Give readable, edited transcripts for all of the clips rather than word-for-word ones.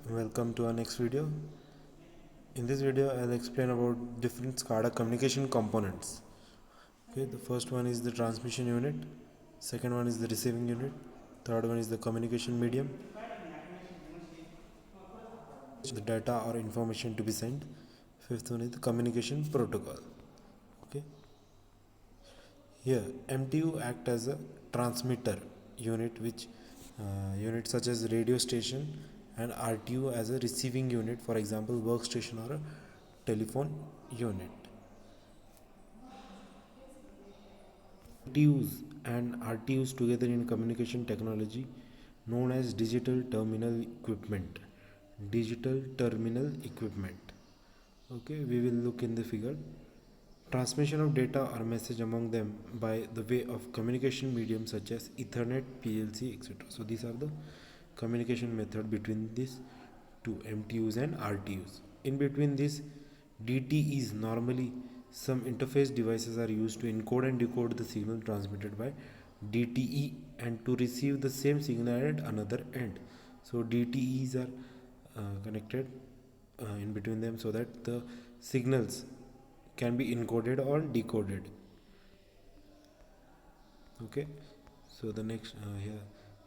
Welcome to our next video. In this video, I'll explain about different SCADA communication components. Okay, the first one is the transmission unit, second one is the receiving unit, third one is the communication medium, the data or information to be sent, fifth one is the communication protocol. Okay, here MTU act as a transmitter unit, which units such as radio station, and RTU as a receiving unit, for example workstation or a telephone unit. MTUs and RTUs together in communication technology known as digital terminal equipment. Digital terminal equipment. Okay, we will look in the figure. Transmission of data or message among them by the way of communication medium such as Ethernet, PLC, etc. So these are the communication method between these two MTUs and RTUs. In between this DTEs, normally some interface devices are used to encode and decode the signal transmitted by DTE and to receive the same signal at another end. So DTEs are connected in between them so that the signals can be encoded or decoded. Okay, so the next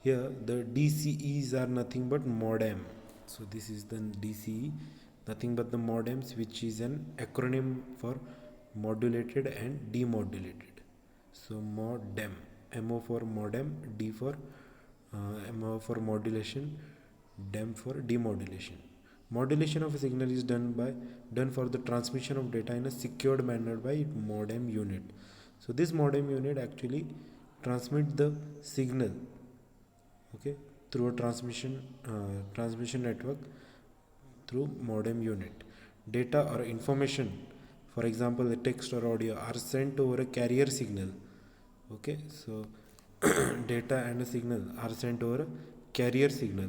here the DCEs are nothing but modem. So this is the DCE, nothing but the modems, which is an acronym for modulated and demodulated. So modem, MO for modem, D for MO for modulation, DEM for demodulation. Modulation of a signal is done for the transmission of data in a secured manner by modem unit. So this modem unit actually transmit the signal, okay, through a transmission network through modem unit. Data or information, for example the text or audio, are sent over a carrier signal. Okay, so data and a signal are sent over a carrier signal.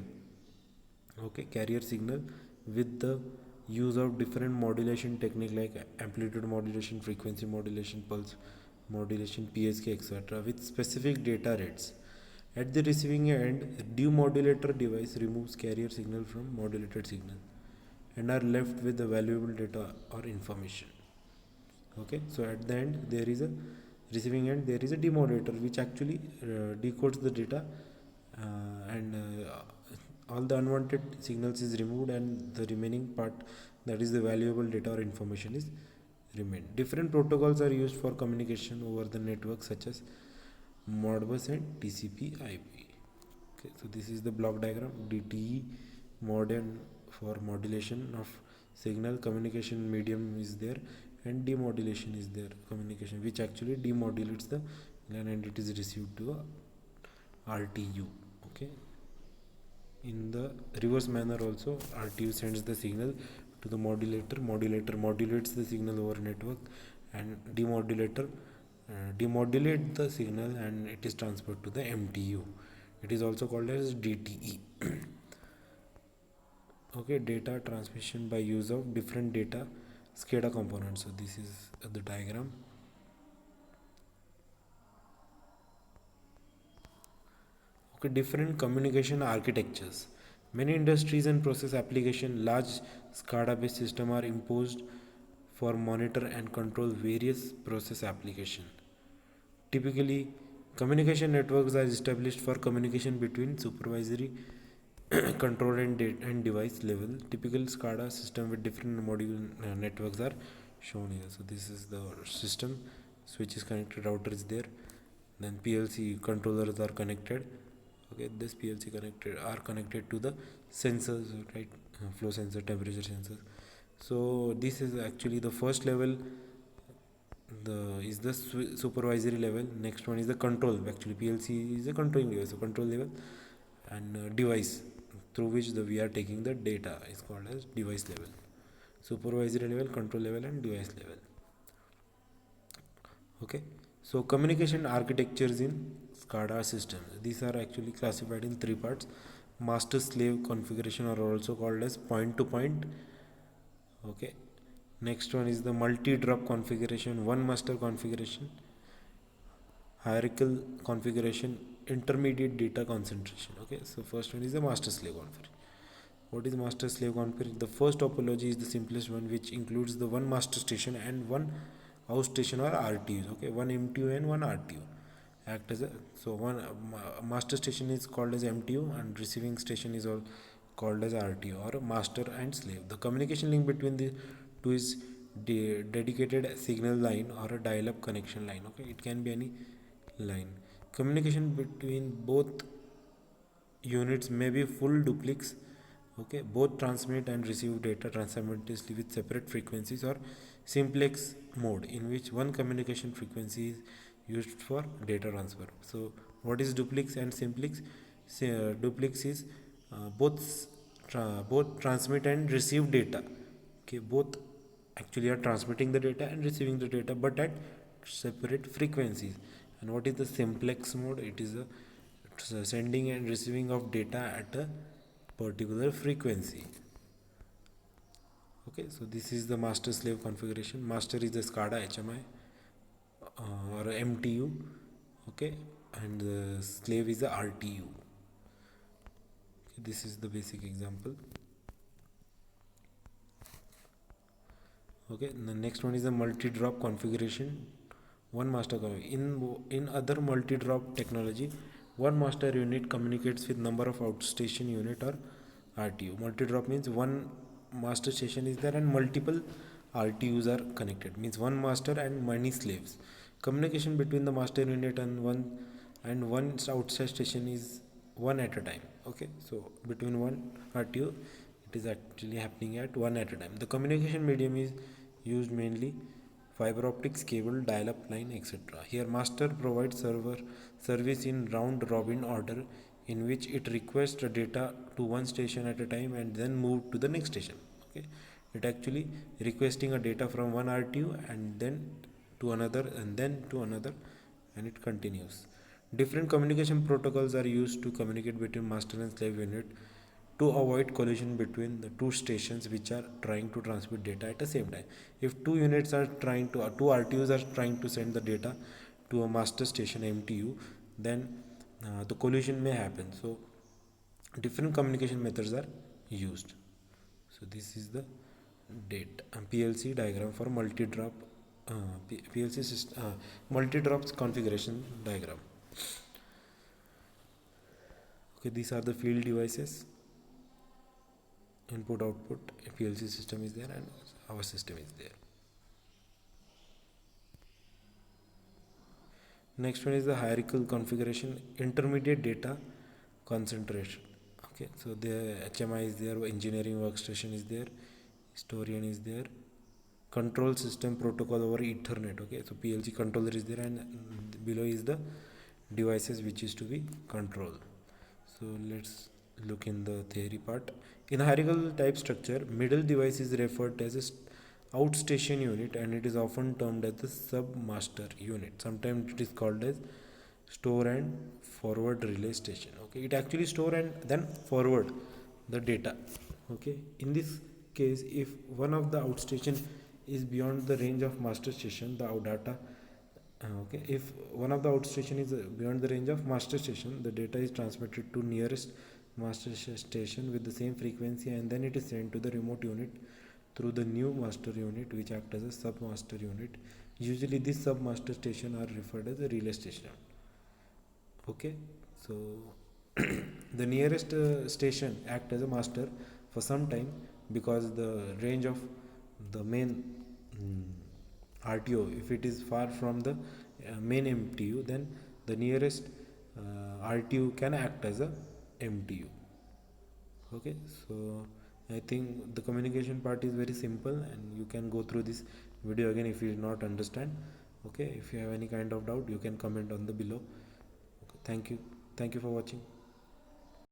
Okay, carrier signal with the use of different modulation technique like amplitude modulation, frequency modulation, pulse modulation, PSK, etc. with specific data rates. At the receiving end, the demodulator device removes carrier signal from modulated signal and are left with the valuable data or information. Okay, so at the end there is a receiving end, there is a demodulator which actually decodes the data and all the unwanted signals is removed and the remaining part, that is the valuable data or information, is remain. Different protocols are used for communication over the network such as Modbus and TCP/IP. Okay, so this is the block diagram. DTE, modem for modulation of signal, communication medium is there, and demodulation is there, communication which actually demodulates the signal and it is received to a RTU. Okay, in the reverse manner also, RTU sends the signal to the modulator modulates the signal over network, and demodulator demodulate the signal and it is transferred to the MTU. It is also called as DTE. Okay, data transmission by use of different data SCADA components. So this is the diagram. Okay, different communication architectures. Many industries and process application large SCADA based system are imposed for monitor and control various process application. Typically, communication networks are established for communication between supervisory control and device level. Typical SCADA system with different module networks are shown here. So this is the system, switch is connected, router is there, then PLC controllers are connected. Okay, this PLC are connected to the sensors, right? Flow sensor, temperature sensor. So this is actually the first level, is the supervisory level. Next one is the control. Actually PLC is a controlling device, so control level, and device through which we are taking the data is called as device level. Supervisory level, control level, and device level. Okay, so communication architectures in SCADA systems, these are actually classified in three parts. Master slave configuration are also called as point to point. Okay, next one is the multi-drop configuration, one master configuration, hierarchical configuration, intermediate data concentration. Okay, so first one is the master slave configuration. What is master slave configuration? The first topology is the simplest one, which includes the one master station and one outstation or RTUs. Okay, one MTU and one RTU act as a, so one master station is called as MTU and receiving station is all called as RTU, or a master and slave. The communication link between the two is dedicated signal line or a dial-up connection line. Okay, it can be any line. Communication between both units may be full duplex. Okay, both transmit and receive data simultaneously with separate frequencies, or simplex mode, in which one communication frequency is used for data transfer. So what is duplex and simplex? Duplex is both transmit and receive data. Okay, both actually are transmitting the data and receiving the data, but at separate frequencies. And what is the simplex mode? It is a sending and receiving of data at a particular frequency. Okay, so this is the master slave configuration. Master is the Scada HMI or MTU. Okay, and the slave is the RTU. Okay, this is the basic example. Okay, the next one is the multi-drop configuration. One master in other multi-drop technology, one master unit communicates with number of outstation unit or RTU. Multi-drop means one master station is there and multiple RTUs are connected. Means one master and many slaves. Communication between the master unit and one outside station is one at a time. Okay, so between one RTU, it is actually happening at one at a time. The communication medium is used mainly fiber optics cable, dial-up line, etc. Here master provides service in round robin order, in which it requests the data to one station at a time and then move to the next station. Okay, it actually requesting a data from one RTU and then to another and then to another, and it continues. Different communication protocols are used to communicate between master and slave unit to avoid collision between the two stations which are trying to transmit data at the same time. If two units are trying to, two RTUs are trying to send the data to a master station MTU, then the collision may happen. So different communication methods are used. So this is the PLC diagram for multi-drop PLC system, multi-drops configuration diagram. Okay, these are the field devices. Input output PLC system is there and our system is there. Next one is the hierarchical configuration, intermediate data concentration. Okay, so the HMI is there, engineering workstation is there, historian is there, control system protocol over Ethernet. Okay, so PLC controller is there, and below is the devices which is to be controlled. So let's look in the theory part. In hierarchical type structure, middle device is referred to as a outstation unit, and it is often termed as the submaster unit. Sometimes it is called as store and forward relay station. Okay, it actually store and then forward the data. Okay, in this case, if one of the outstation is beyond the range of master station, the data okay, if one of the outstation is beyond the range of master station, the data is transmitted to nearest master station with the same frequency, and then it is sent to the remote unit through the new master unit, which act as a submaster unit. Usually this submaster station are referred as a relay station. Okay, so the nearest station act as a master for some time, because the range of the main RTO, if it is far from the main MTU, then the nearest RTU can act as a MTU. Okay, so I think the communication part is very simple, and you can go through this video again if you did not understand. Okay, if you have any kind of doubt, you can comment on the below. Okay, thank you for watching.